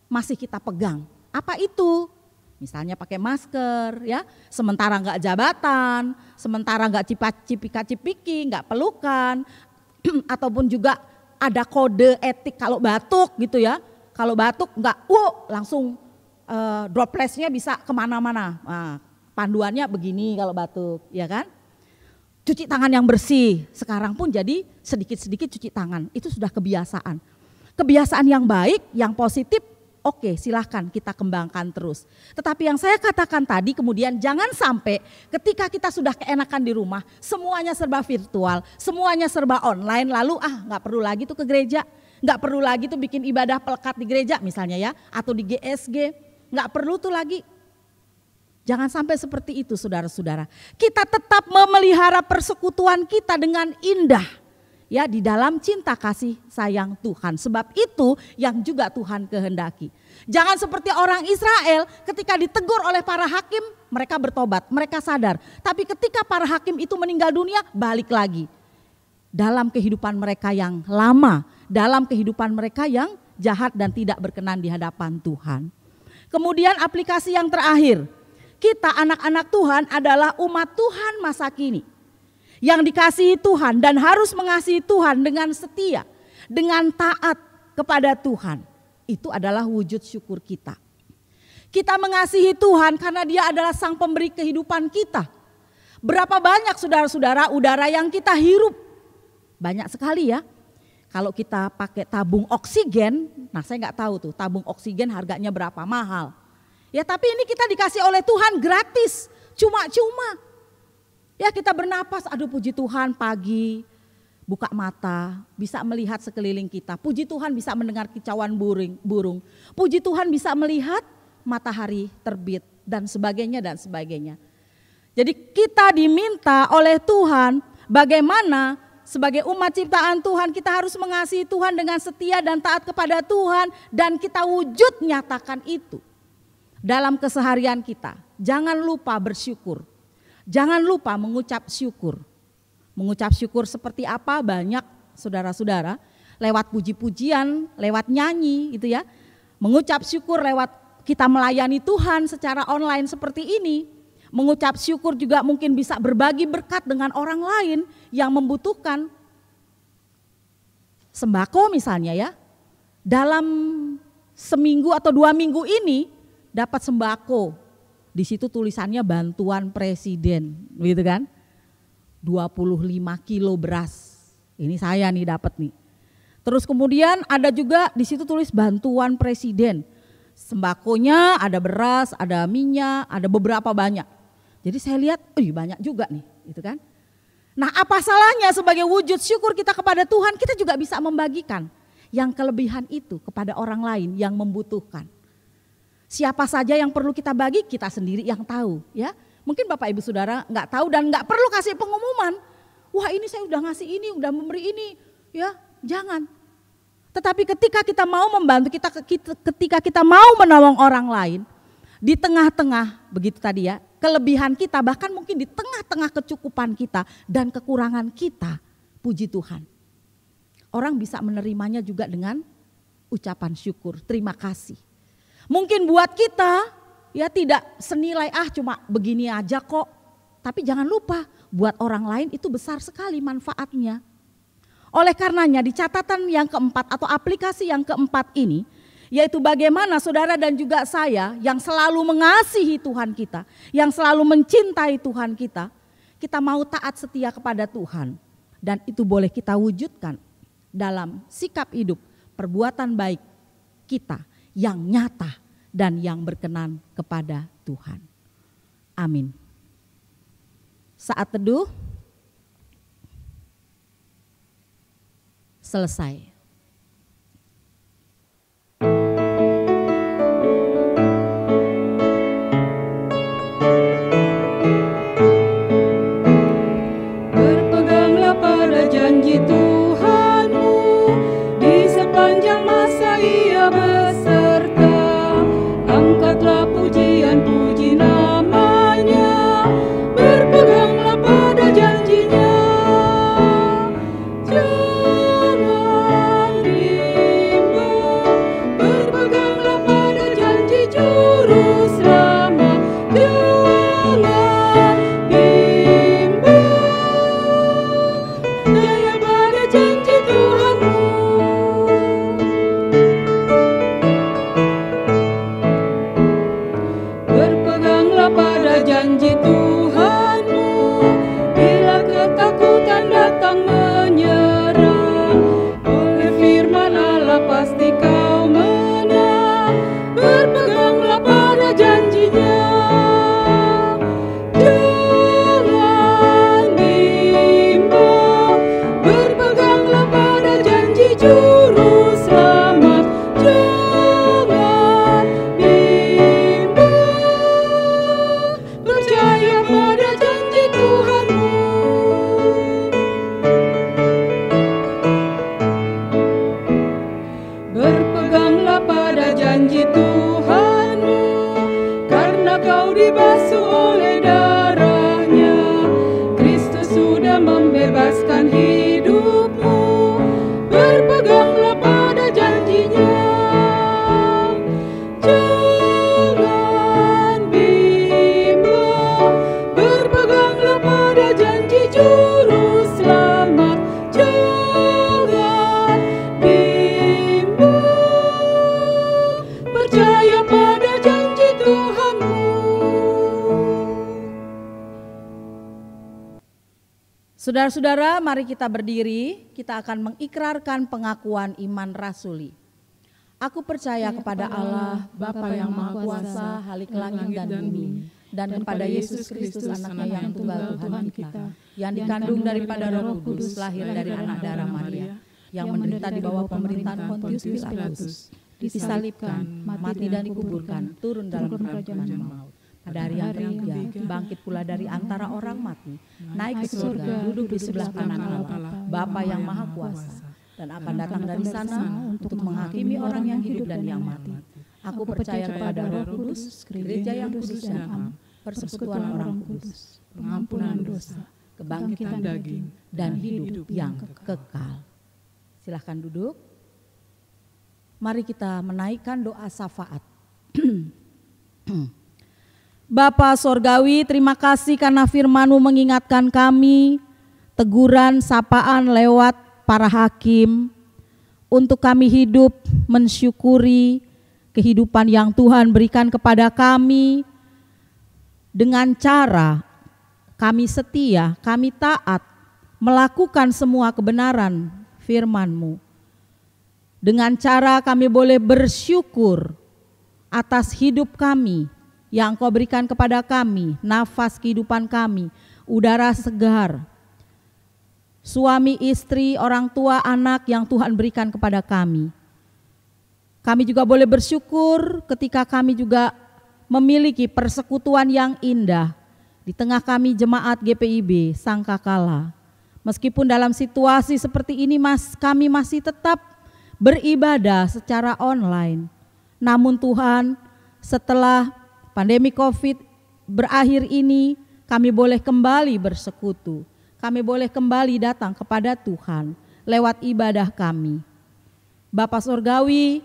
masih kita pegang. Apa itu? Misalnya pakai masker, ya, sementara nggak jabatan, sementara nggak cipika-cipiki, nggak pelukan, ataupun juga ada kode etik kalau batuk gitu ya. Kalau batuk nggak, langsung droplesnya bisa kemana-mana. Nah, panduannya begini kalau batuk, ya kan? Cuci tangan yang bersih, sekarang pun jadi sedikit-sedikit cuci tangan, itu sudah kebiasaan. Kebiasaan yang baik, yang positif, oke, silahkan kita kembangkan terus. Tetapi yang saya katakan tadi kemudian jangan sampai ketika kita sudah keenakan di rumah, semuanya serba virtual, semuanya serba online, lalu nggak perlu lagi tuh ke gereja, nggak perlu lagi tuh bikin ibadah pelekat di gereja misalnya ya, atau di GSG, nggak perlu tuh lagi. Jangan sampai seperti itu saudara-saudara. Kita tetap memelihara persekutuan kita dengan indah. Ya, di dalam cinta kasih sayang Tuhan. Sebab itu yang juga Tuhan kehendaki. Jangan seperti orang Israel ketika ditegur oleh para hakim, mereka bertobat, mereka sadar. Tapi ketika para hakim itu meninggal dunia, balik lagi. Dalam kehidupan mereka yang lama, dalam kehidupan mereka yang jahat dan tidak berkenan di hadapan Tuhan. Kemudian aplikasi yang terakhir, kita anak-anak Tuhan adalah umat Tuhan masa kini. Yang dikasihi Tuhan dan harus mengasihi Tuhan dengan setia, dengan taat kepada Tuhan. Itu adalah wujud syukur kita. Kita mengasihi Tuhan karena Dia adalah sang pemberi kehidupan kita. Berapa banyak saudara-saudara udara yang kita hirup? Banyak sekali ya. Kalau kita pakai tabung oksigen, nah saya nggak tahu tuh tabung oksigen harganya berapa, mahal. Ya tapi ini kita dikasih oleh Tuhan gratis, cuma-cuma. Ya kita bernapas, aduh puji Tuhan pagi buka mata bisa melihat sekeliling kita. Puji Tuhan bisa mendengar kicauan burung. Puji Tuhan bisa melihat matahari terbit dan sebagainya dan sebagainya. Jadi kita diminta oleh Tuhan bagaimana sebagai umat ciptaan Tuhan kita harus mengasihi Tuhan dengan setia dan taat kepada Tuhan, dan kita wujud nyatakan itu dalam keseharian kita. Jangan lupa bersyukur. Jangan lupa mengucap syukur. Mengucap syukur seperti apa? Banyak saudara-saudara, lewat puji-pujian, lewat nyanyi gitu ya. Mengucap syukur lewat kita melayani Tuhan secara online seperti ini. Mengucap syukur juga mungkin bisa berbagi berkat dengan orang lain yang membutuhkan. Sembako misalnya ya, dalam seminggu atau 2 minggu ini dapat sembako. Di situ tulisannya bantuan presiden, gitu kan. 25 kilo beras. Ini saya nih dapat nih. Terus kemudian ada juga di situ tulis bantuan presiden. Sembakonya ada beras, ada minyak, ada beberapa banyak. Jadi saya lihat, banyak juga nih, gitu kan. Nah, apa salahnya sebagai wujud syukur kita kepada Tuhan, kita juga bisa membagikan yang kelebihan itu kepada orang lain yang membutuhkan. Siapa saja yang perlu kita bagi, kita sendiri yang tahu, ya. Mungkin Bapak Ibu Saudara nggak tahu dan nggak perlu kasih pengumuman. Wah, ini saya udah ngasih ini, udah memberi ini, ya. Jangan. Tetapi ketika kita mau membantu, ketika kita mau menolong orang lain, di tengah-tengah begitu tadi ya, kelebihan kita, bahkan mungkin di tengah-tengah kecukupan kita dan kekurangan kita, puji Tuhan. Orang bisa menerimanya juga dengan ucapan syukur, terima kasih. Mungkin buat kita ya tidak senilai cuma begini aja kok. Tapi jangan lupa buat orang lain itu besar sekali manfaatnya. Oleh karenanya di catatan yang keempat atau aplikasi yang keempat ini, yaitu bagaimana saudara dan juga saya yang selalu mengasihi Tuhan kita, yang selalu mencintai Tuhan kita mau taat setia kepada Tuhan. Dan itu boleh kita wujudkan dalam sikap hidup, perbuatan baik kita yang nyata dan yang berkenan kepada Tuhan. Amin. Saat teduh selesai. Berpeganglah pada janji Tuhanmu, di sepanjang masa Ia beserta. Angkatlah pujian-puji nama-Nya, berpeganglah pada janji-Nya. Jangan bimbang, berpeganglah pada janji Juru Selamat. Jangan bimbang, percaya pada janji Tuhanmu. Berpeganglah pada janji Tuhanmu, bila ketakutan datang menyerang. Oleh firman Allah pasti kau menang, berpeganglah pada janji-Nya. Jangan bimbang, berpeganglah pada janji Juru Selamat. Jangan bimbang, percaya pada janji Tuhanmu. Berpeganglah pada janji Tuhanmu, karena kau dibasuh oleh darah-Nya. Kristus sudah membebaskan hidupmu, berpeganglah pada janji-Nya. Jangan bimbang, berpeganglah pada janji Juru Selamat. Jangan bimbang, percaya pada janji Tuhanmu. Saudara-saudara, mari kita berdiri, kita akan mengikrarkan pengakuan iman rasuli. Aku percaya kepada Allah, Bapa yang Maha Kuasa, Halik langit dan bumi, dan kepada Yesus Kristus anaknya yang tunggal Tuhan kita, yang dikandung daripada Roh Kudus, lahir dari anak darah Maria, yang menderita di bawah pemerintahan Pontius Pilatus, disalibkan, mati dan dikuburkan, turun dalam kerajaan maut. pada hari yang ketiga bangkit pula dari antara orang mati, naik ke surga, duduk di sebelah kanan Allah Bapa yang Maha Kuasa, dan akan datang dari sana untuk menghakimi orang yang hidup dan yang mati. Aku percaya kepada Roh Kudus, gereja yang kudus dan am, persekutuan orang kudus, pengampunan dosa, kebangkitan daging, dan hidup yang kekal. Silahkan duduk. Mari kita menaikkan doa syafaat. Bapa Sorgawi, terima kasih karena firman-Mu mengingatkan kami, teguran, sapaan lewat para hakim, untuk kami hidup mensyukuri kehidupan yang Tuhan berikan kepada kami, dengan cara kami setia, kami taat, melakukan semua kebenaran firman-Mu. Dengan cara kami boleh bersyukur atas hidup kami yang Engkau berikan kepada kami, nafas kehidupan kami, udara segar, suami, istri, orang tua, anak yang Tuhan berikan kepada kami. Kami juga boleh bersyukur ketika kami juga memiliki persekutuan yang indah di tengah kami jemaat GPIB Sangkakala. Meskipun dalam situasi seperti ini kami masih tetap beribadah secara online. Namun Tuhan, setelah pandemi COVID berakhir ini, kami boleh kembali bersekutu. Kami boleh kembali datang kepada Tuhan lewat ibadah kami. Bapa Surgawi,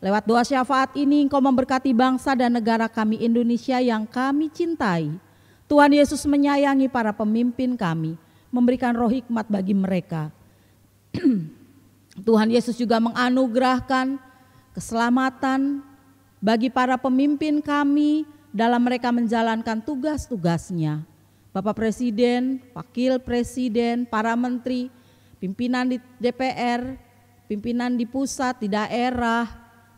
lewat doa syafaat ini Engkau memberkati bangsa dan negara kami Indonesia yang kami cintai. Tuhan Yesus menyayangi para pemimpin kami, memberikan roh hikmat bagi mereka. Tuhan Yesus juga menganugerahkan keselamatan bagi para pemimpin kami dalam mereka menjalankan tugas-tugasnya. Bapak Presiden, Wakil Presiden, para menteri, pimpinan di DPR, pimpinan di pusat, di daerah,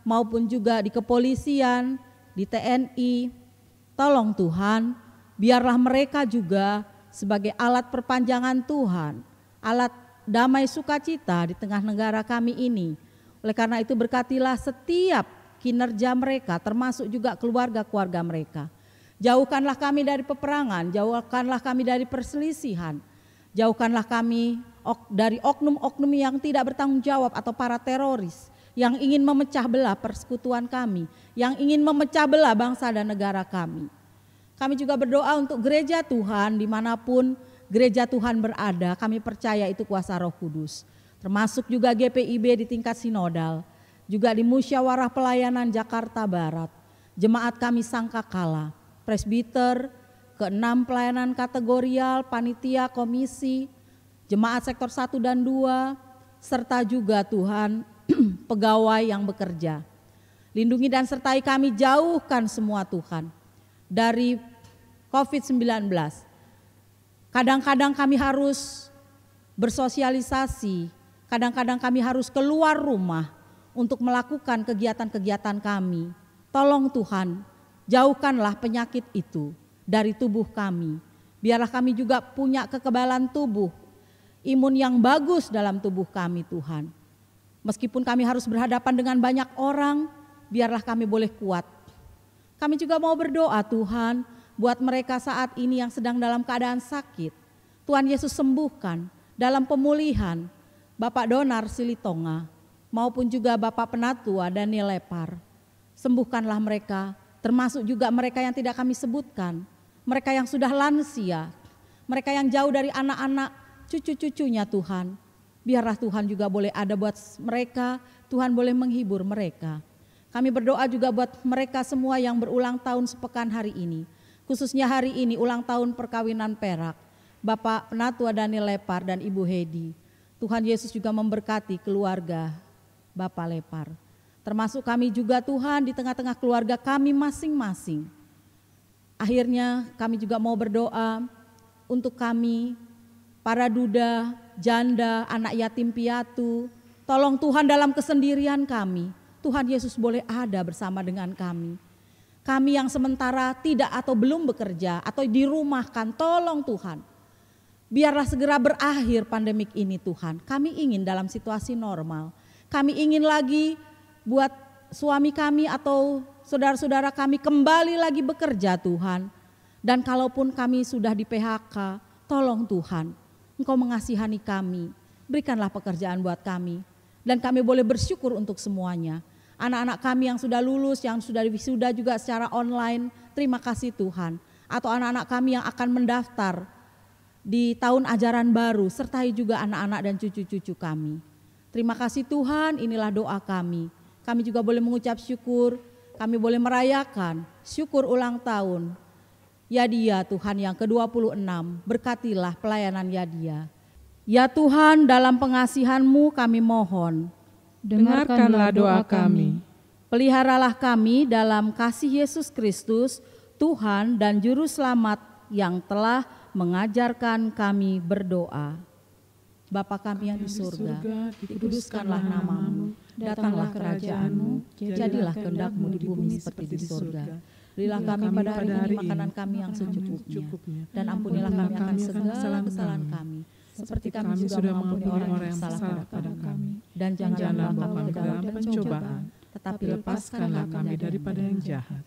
maupun juga di kepolisian, di TNI. Tolong Tuhan, biarlah mereka juga sebagai alat perpanjangan Tuhan, alat damai sukacita di tengah negara kami ini. Oleh karena itu berkatilah setiap kinerja mereka, termasuk juga keluarga-keluarga mereka. Jauhkanlah kami dari peperangan, jauhkanlah kami dari perselisihan, jauhkanlah kami dari oknum-oknum yang tidak bertanggung jawab atau para teroris yang ingin memecah belah persekutuan kami, yang ingin memecah belah bangsa dan negara kami. Kami juga berdoa untuk gereja Tuhan dimanapun gereja Tuhan berada, kami percaya itu kuasa Roh Kudus. Termasuk juga GPIB di tingkat sinodal, juga di Musyawarah Pelayanan Jakarta Barat, jemaat kami Sangkakala, presbiter, ke-6 pelayanan kategorial, panitia, komisi, jemaat sektor 1 dan 2, serta juga Tuhan pegawai yang bekerja. Lindungi dan sertai kami, jauhkan semua Tuhan dari COVID-19. Kadang-kadang kami harus bersosialisasi, kadang-kadang kami harus keluar rumah untuk melakukan kegiatan-kegiatan kami. Tolong Tuhan, jauhkanlah penyakit itu dari tubuh kami. Biarlah kami juga punya kekebalan tubuh, imun yang bagus dalam tubuh kami Tuhan. Meskipun kami harus berhadapan dengan banyak orang, biarlah kami boleh kuat. Kami juga mau berdoa Tuhan, buat mereka saat ini yang sedang dalam keadaan sakit. Tuhan Yesus sembuhkan dalam pemulihan Bapak Donar Silitonga maupun juga Bapak Penatua Daniel Lepar. Sembuhkanlah mereka, termasuk juga mereka yang tidak kami sebutkan, mereka yang sudah lansia, mereka yang jauh dari anak-anak, cucu-cucunya Tuhan. Biarlah Tuhan juga boleh ada buat mereka, Tuhan boleh menghibur mereka. Kami berdoa juga buat mereka semua yang berulang tahun sepekan hari ini. Khususnya hari ini ulang tahun perkawinan perak, Bapak Penatua Daniel Lepar dan Ibu Hedi. Tuhan Yesus juga memberkati keluarga Bapak Lepar. Termasuk kami juga Tuhan di tengah-tengah keluarga kami masing-masing. Akhirnya kami juga mau berdoa untuk kami, para duda, janda, anak yatim piatu. Tolong Tuhan dalam kesendirian kami, Tuhan Yesus boleh ada bersama dengan kami. Kami yang sementara tidak atau belum bekerja atau dirumahkan, tolong Tuhan. Biarlah segera berakhir pandemik ini Tuhan. Kami ingin dalam situasi normal. Kami ingin lagi buat suami kami atau saudara-saudara kami kembali lagi bekerja Tuhan. Dan kalaupun kami sudah di PHK, tolong Tuhan, Engkau mengasihani kami, berikanlah pekerjaan buat kami. Dan kami boleh bersyukur untuk semuanya. Anak-anak kami yang sudah lulus, yang sudah wisuda juga secara online, terima kasih Tuhan. Atau anak-anak kami yang akan mendaftar di tahun ajaran baru, sertai juga anak-anak dan cucu-cucu kami. Terima kasih Tuhan, inilah doa kami. Kami juga boleh mengucap syukur, kami boleh merayakan syukur ulang tahun Yadia Tuhan yang ke-26, berkatilah pelayanan Yadia. Ya Tuhan, dalam pengasihan-Mu kami mohon, dengarkanlah doa kami. Peliharalah kami dalam kasih Yesus Kristus, Tuhan dan Juru Selamat yang telah mengajarkan kami berdoa. Bapa kami yang di surga, dikuduskanlah nama-Mu, datanglah kerajaan-Mu, jadilah kehendak-Mu di bumi seperti di surga. Berilah kami pada hari ini makanan kami yang secukupnya, dan ampunilah kami akan segala kesalahan kami, seperti kami juga mengampuni orang yang salah pada kami. Dan janganlah kami ke dalam pencobaan, tetapi lepaskanlah kami daripada yang jahat.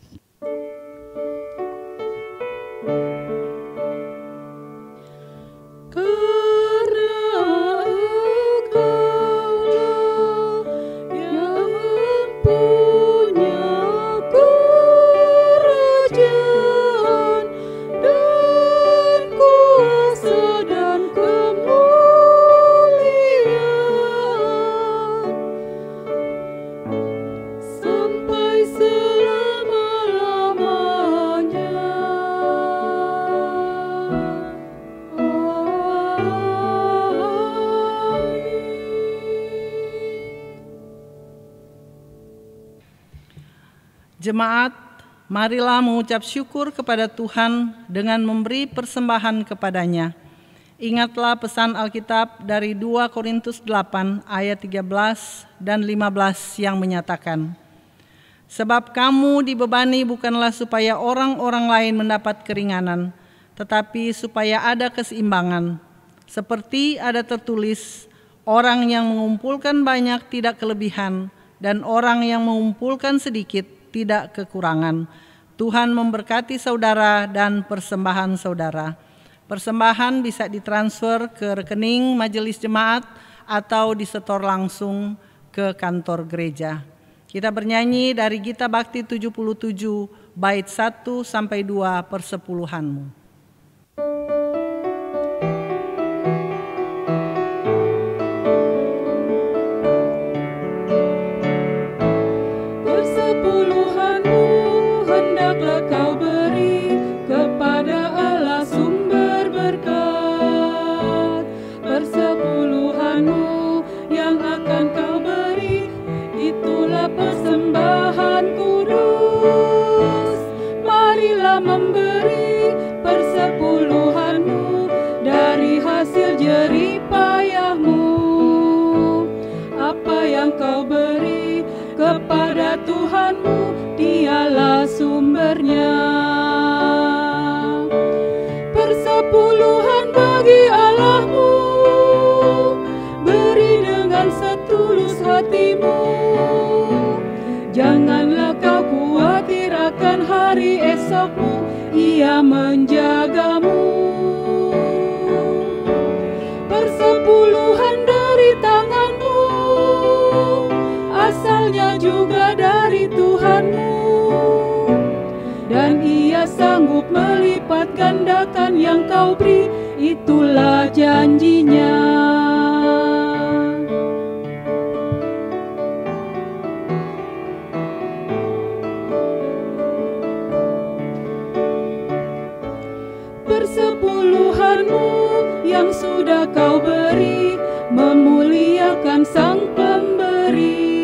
Jemaat, marilah mengucap syukur kepada Tuhan dengan memberi persembahan kepadanya. Ingatlah pesan Alkitab dari 2 Korintus 8 ayat 13 dan 15 yang menyatakan, sebab kamu dibebani bukanlah supaya orang-orang lain mendapat keringanan, tetapi supaya ada keseimbangan. Seperti ada tertulis, orang yang mengumpulkan banyak tidak kelebihan, dan orang yang mengumpulkan sedikit tidak kekurangan. Tuhan memberkati saudara dan persembahan saudara. Persembahan bisa ditransfer ke rekening majelis jemaat atau disetor langsung ke kantor gereja. Kita bernyanyi dari Gita Bakti 77 bait 1 sampai 2 persepuluhanmu. Memberi persepuluhanmu dari hasil jerih payahmu. Apa yang kau beri kepada Tuhanmu, Dialah sumbernya. Persepuluhan bagi Allahmu, beri dengan setulus hatimu. Janganlah kau khawatir akan hari esokmu, Ia menjagamu. Persepuluhan dari tanganmu, asalnya juga dari Tuhanmu, dan Ia sanggup melipat gandakan yang kau beri, itulah janjinya. Persepuluhanmu yang sudah kau beri memuliakan Sang Pemberi.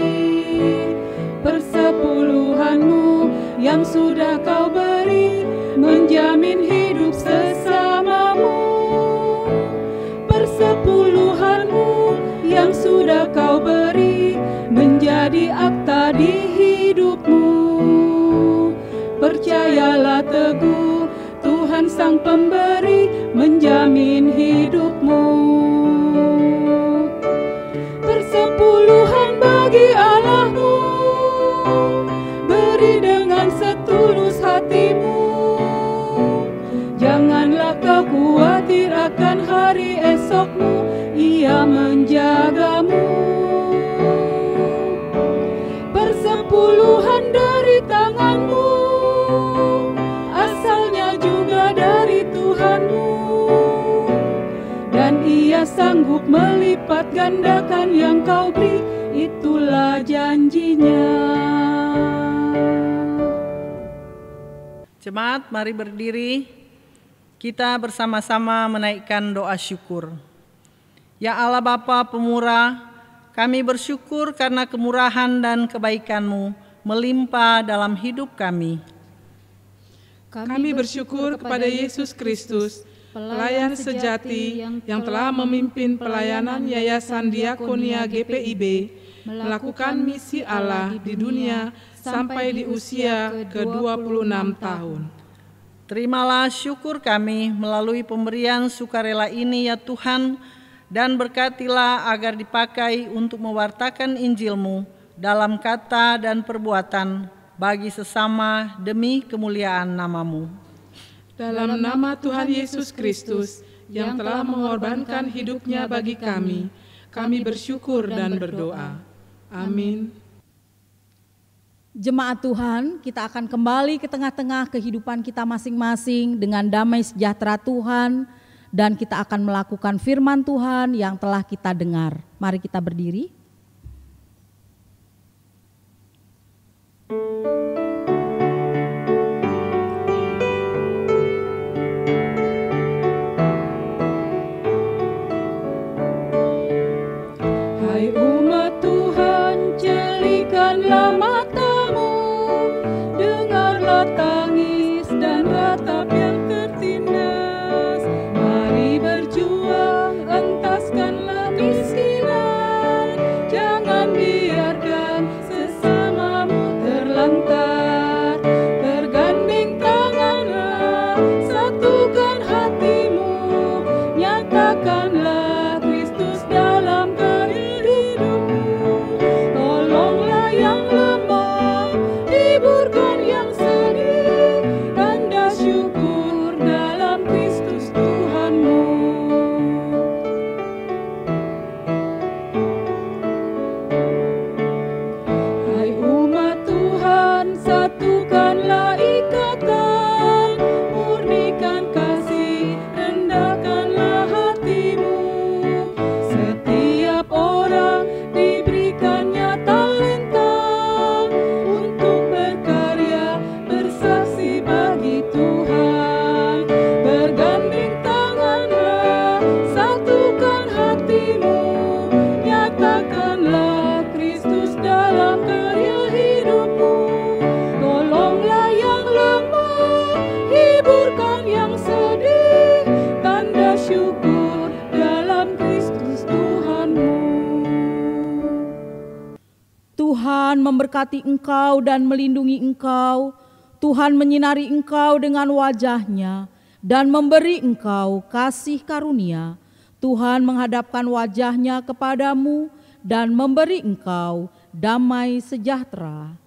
Persepuluhanmu yang sudah kau beri menjamin hidup sesamamu. Persepuluhanmu yang sudah kau beri menjadi akta di hidupmu. Percayalah teguh, Tuhan Sang Pemberi menjamin hidupmu. Persepuluhan bagi Allahmu, beri dengan akan hari esokmu, Ia menjagamu. Persepuluhan dari tanganmu, asalnya juga dari Tuhanmu, dan Ia sanggup melipat gandakan yang kau beri, itulah janjinya. Jemaat, mari berdiri. Kita bersama-sama menaikkan doa syukur. Ya Allah Bapa pemurah, kami bersyukur karena kemurahan dan kebaikan-Mu melimpah dalam hidup kami. Kami bersyukur kepada Yesus Kristus, pelayan sejati yang telah memimpin pelayanan Yayasan Diakonia GPIB, melakukan misi Allah di dunia sampai di usia ke-26 tahun. Terimalah syukur kami melalui pemberian sukarela ini ya Tuhan, dan berkatilah agar dipakai untuk mewartakan Injil-Mu dalam kata dan perbuatan bagi sesama demi kemuliaan nama-Mu. Dalam nama Tuhan Yesus Kristus yang telah mengorbankan hidupnya bagi kami, kami bersyukur dan berdoa. Amin. Jemaat Tuhan, kita akan kembali ke tengah-tengah kehidupan kita masing-masing dengan damai sejahtera Tuhan, dan kita akan melakukan firman Tuhan yang telah kita dengar. Mari kita berdiri. Hai umat Tuhan, jelikanlah matamu, dengarlah tangis dan ratap yang tertindas. Mari berjuang, entaskanlah kemiskinan, jangan biarkan sesamamu terlantar. Bergandeng tanganlah, satukan hatimu, nyatakanlah Kristus dalam karya hidupmu. Tolonglah yang lemah, hiburkan yang sedih, tanda syukur dalam Kristus Tuhanmu. Hai umat Tuhan, satukanlah ikatan, murnikan kasih, rendahkanlah hatimu. Setiap orang diberikannya talenta untuk berkarya, bersaksi bagi Tuhan. Bergandeng tanganlah, satukan hatimu, nyatakanlah Kristus dalam karya hidupmu. Tolonglah yang lemah, hiburkan yang sedih, tanda syukur dalam Kristus Tuhanmu. Tuhan memberkati engkau dan melindungi engkau. Tuhan menyinari engkau dengan wajah-Nya dan memberi engkau kasih karunia. Tuhan menghadapkan wajah-Nya kepadamu dan memberi engkau damai sejahtera.